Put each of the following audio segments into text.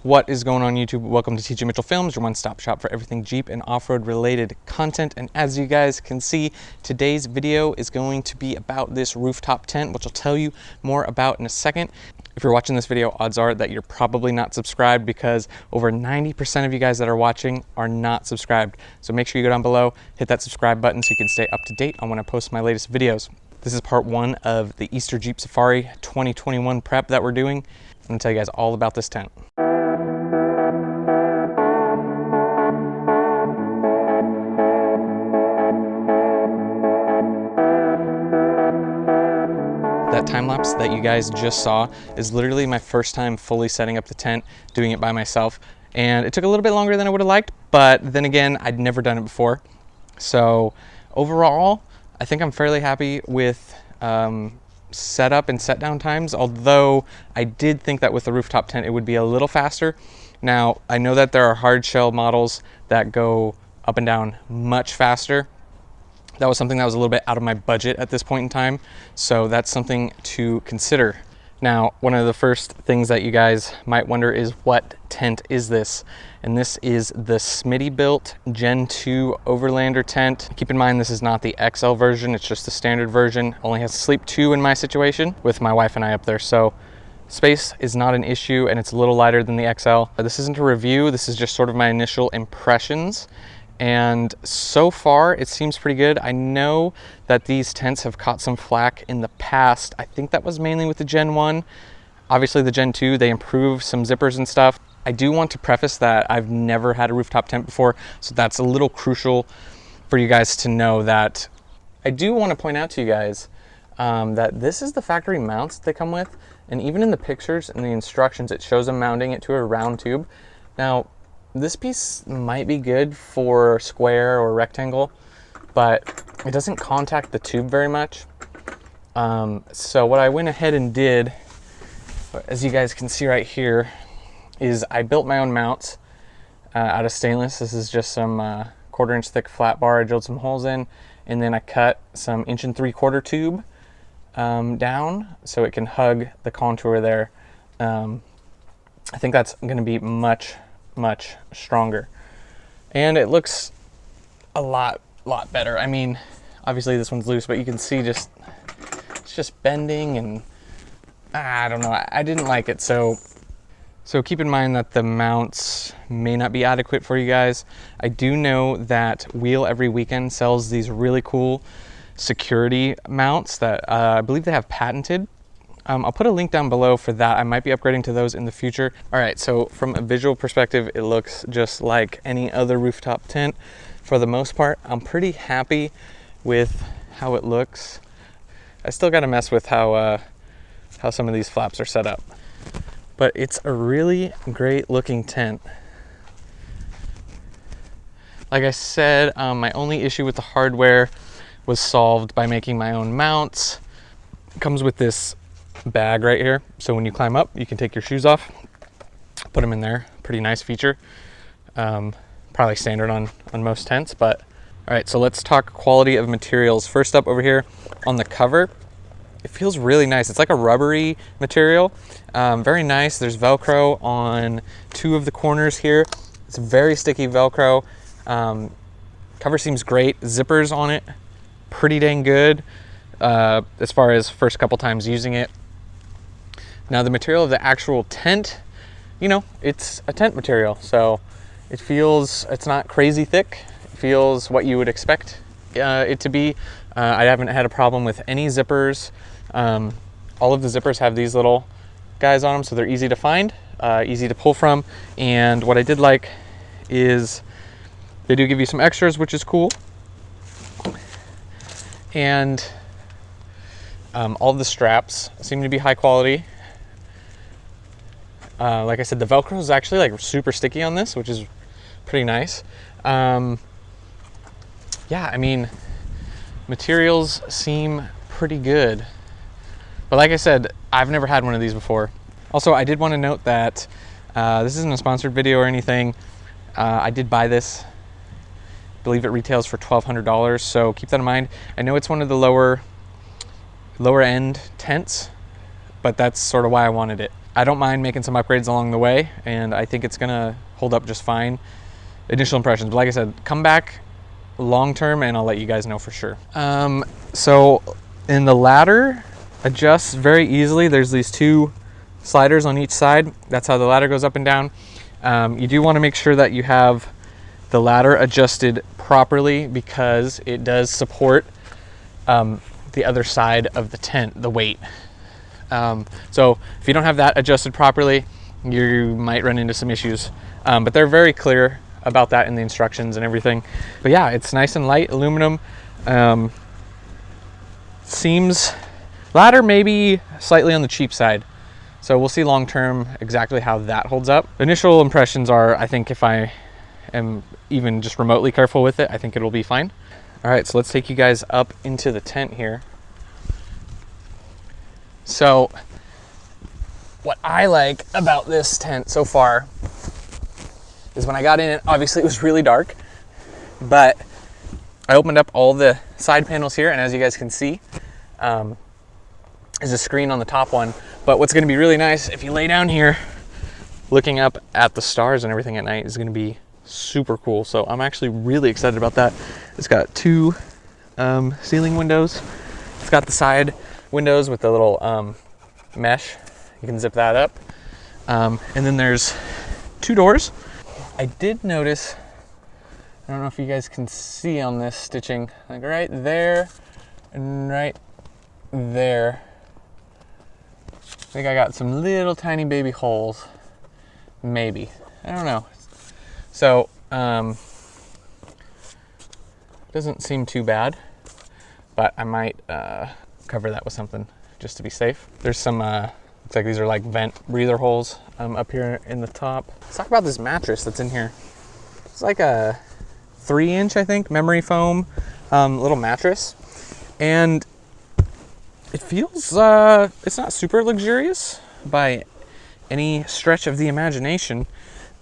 What is going on YouTube? Welcome to TJ Mitchell Films, your one-stop shop for everything Jeep and off-road related content. And as you guys can see, today's video is going to be about this rooftop tent, which I'll tell you more about in a second. If you're watching this video, odds are that you're probably not subscribed because over 90% of you guys that are watching are not subscribed. So make sure you go down below, hit that subscribe button so you can stay up to date on when I post my latest videos. This is part one of the Easter Jeep Safari 2021 prep that we're doing. I'm gonna tell you guys all about this tent. That time lapse that you guys just saw is literally my first time fully setting up the tent, doing it by myself. And it took a little bit longer than I would have liked, but then again, I'd never done it before. So overall, I think I'm fairly happy with setup and set down times, although I did think that with the rooftop tent, it would be a little faster. Now, I know that there are hard shell models that go up and down much faster. That was something that was a little bit out of my budget at this point in time, so that's something to consider. Now, one of the first things that you guys might wonder is, what tent is this? And this is the Smittybilt Gen 2 Overlander tent. Keep in mind, this is not the XL version, it's just the standard version. Only has sleep 2 in my situation with my wife and I up there, so space is not an issue, and it's a little lighter than the XL. This isn't a review, this is just sort of my initial impressions. And so far it seems pretty good. I know that these tents have caught some flack in the past. I think that was mainly with the Gen 1. Obviously the Gen 2, they improved some zippers and stuff. I do want to preface that I've never had a rooftop tent before, so that's a little crucial for you guys to know. That I do want to point out to you guys that this is the factory mounts that they come with, and even in the pictures and the instructions it shows them mounting it to a round tube. Now, this piece might be good for square or rectangle, but it doesn't contact the tube very much. So what I went ahead and did, as you guys can see right here, is I built my own mounts out of stainless. This is just some 1/4 inch thick flat bar I drilled some holes in, and then I cut some 1 3/4 inch tube down so it can hug the contour there. I think that's going to be much stronger, and it looks a lot better. I mean, obviously this one's loose, but you can see it's just bending, and I don't know, I didn't like it. So keep in mind that the mounts may not be adequate for you guys. I do know that Wheel Every Weekend sells these really cool security mounts that I believe they have patented. I'll put a link down below for that. I might be upgrading to those in the future. All right, so from a visual perspective, it looks just like any other rooftop tent for the most part. I'm pretty happy with how it looks. I still got to mess with how some of these flaps are set up, but it's a really great looking tent. Like I said, my only issue with the hardware was solved by making my own mounts. It comes with this bag right here, so when you climb up you can take your shoes off, put them in there. Pretty nice feature. Probably standard on most tents. But all right, so let's talk quality of materials. First up, over here on the cover, it feels really nice. It's like a rubbery material, very nice. There's Velcro on 2 of the corners here. It's very sticky Velcro. Cover seems great. Zippers on it, pretty dang good as far as first couple times using it. Now, the material of the actual tent, you know, it's a tent material, so it's not crazy thick. It feels what you would expect it to be. I haven't had a problem with any zippers. All of the zippers have these little guys on them, so they're easy to find, easy to pull from. And what I did like is they do give you some extras, which is cool. And all of the straps seem to be high quality. Like I said, the Velcro is actually like super sticky on this, which is pretty nice. Yeah, I mean, materials seem pretty good. But like I said, I've never had one of these before. Also, I did want to note that this isn't a sponsored video or anything. I did buy this. I believe it retails for $1,200, so keep that in mind. I know it's one of the lower end tents, but that's sort of why I wanted it. I don't mind making some upgrades along the way, and I think it's gonna hold up just fine. Initial impressions, but like I said, come back long term and I'll let you guys know for sure. So in the ladder, adjusts very easily. There's these two sliders on each side. That's how the ladder goes up and down. You do want to make sure that you have the ladder adjusted properly because it does support the other side of the tent, the weight. So if you don't have that adjusted properly, you might run into some issues. But they're very clear about that in the instructions and everything. But yeah, it's nice and light, aluminum. Seems, ladder maybe slightly on the cheap side. So we'll see long term exactly how that holds up. Initial impressions are, I think if I am even just remotely careful with it, I think it'll be fine. All right, so let's take you guys up into the tent here. So what I like about this tent so far is when I got in it, obviously it was really dark, but I opened up all the side panels here, and as you guys can see, there's a screen on the top one. But what's gonna be really nice, if you lay down here, looking up at the stars and everything at night is gonna be super cool. So I'm actually really excited about that. It's got two ceiling windows. It's got the side windows with the little mesh. You can zip that up. And then there's two doors. I did notice, I don't know if you guys can see on this stitching, like right there and right there. I think I got some little tiny baby holes, maybe. I don't know. So, doesn't seem too bad, but I might cover that with something just to be safe. There's some, looks like these are like vent breather holes up here in the top. Let's talk about this mattress that's in here. It's like a 3-inch, I think, memory foam little mattress. And it feels, it's not super luxurious by any stretch of the imagination,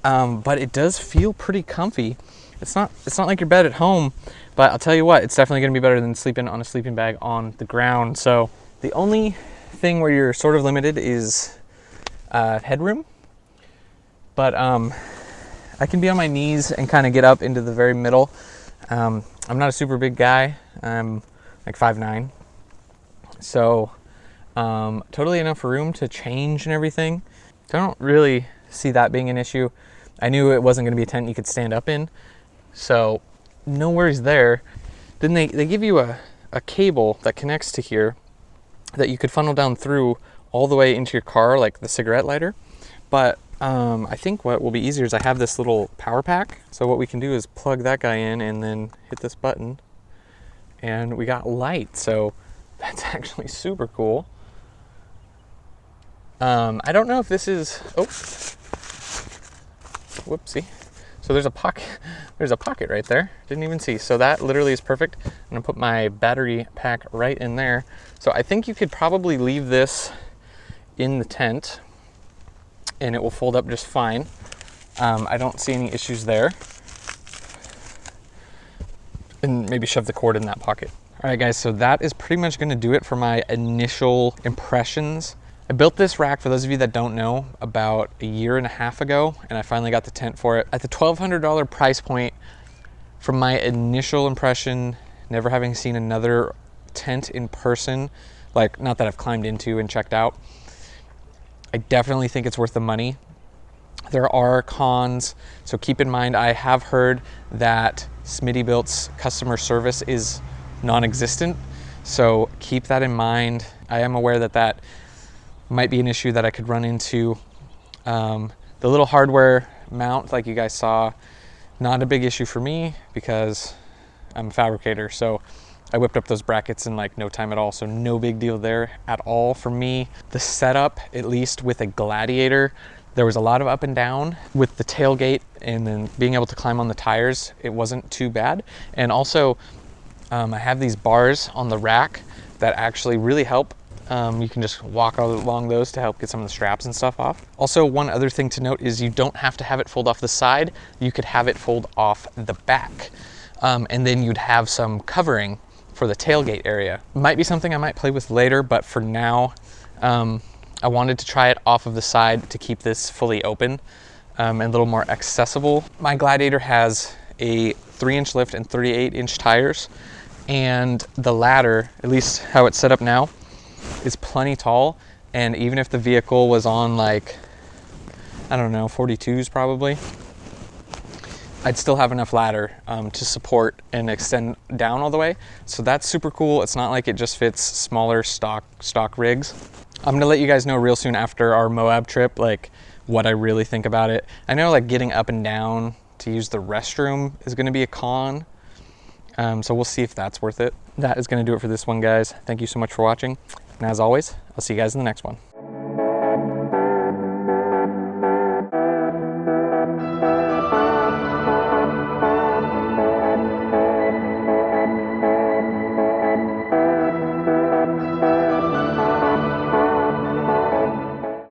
but it does feel pretty comfy. It's not like your bed at home, but I'll tell you what, it's definitely gonna be better than sleeping on a sleeping bag on the ground. So the only thing where you're sort of limited is headroom, but I can be on my knees and kind of get up into the very middle. I'm not a super big guy. I'm like 5'9", so totally enough room to change and everything. I don't really see that being an issue. I knew it wasn't going to be a tent you could stand up in, so no worries there. Then they give you a cable that connects to here that you could funnel down through all the way into your car, like the cigarette lighter. But I think what will be easier is I have this little power pack. So what we can do is plug that guy in and then hit this button, and we got Lite. So that's actually super cool. I don't know if this is, oh, whoopsie. So there's a pocket right there. Didn't even see. So that literally is perfect. I'm gonna put my battery pack right in there. So I think you could probably leave this in the tent and it will fold up just fine. I don't see any issues there. And maybe shove the cord in that pocket. All right guys, so that is pretty much gonna do it for my initial impressions. I built this rack, for those of you that don't know, about a year and a half ago, and I finally got the tent for it. At the $1,200 price point, from my initial impression, never having seen another tent in person, like not that I've climbed into and checked out, I definitely think it's worth the money. There are cons, so keep in mind, I have heard that Smittybilt's customer service is non-existent, so keep that in mind. I am aware that that might be an issue that I could run into. The little hardware mount, like you guys saw, not a big issue for me because I'm a fabricator, so I whipped up those brackets in like no time at all, so no big deal there at all for me. The setup, at least with a Gladiator, there was a lot of up and down with the tailgate, and then being able to climb on the tires, it wasn't too bad. And also, I have these bars on the rack that actually really help. You can just walk along those to help get some of the straps and stuff off. Also, one other thing to note is you don't have to have it fold off the side. You could have it fold off the back. And then you'd have some covering for the tailgate area. Might be something I might play with later, but for now, I wanted to try it off of the side to keep this fully open and a little more accessible. My Gladiator has a 3-inch lift and 38-inch tires, and the ladder, at least how it's set up now, is plenty tall. And even if the vehicle was on like, I don't know, 42s probably, I'd still have enough ladder to support and extend down all the way. So that's super cool. It's not like it just fits smaller stock rigs. I'm gonna let you guys know real soon after our Moab trip, like what I really think about it. I know like getting up and down to use the restroom is gonna be a con. So we'll see if that's worth it. That is gonna do it for this one, guys. Thank you so much for watching. And as always, I'll see you guys in the next one.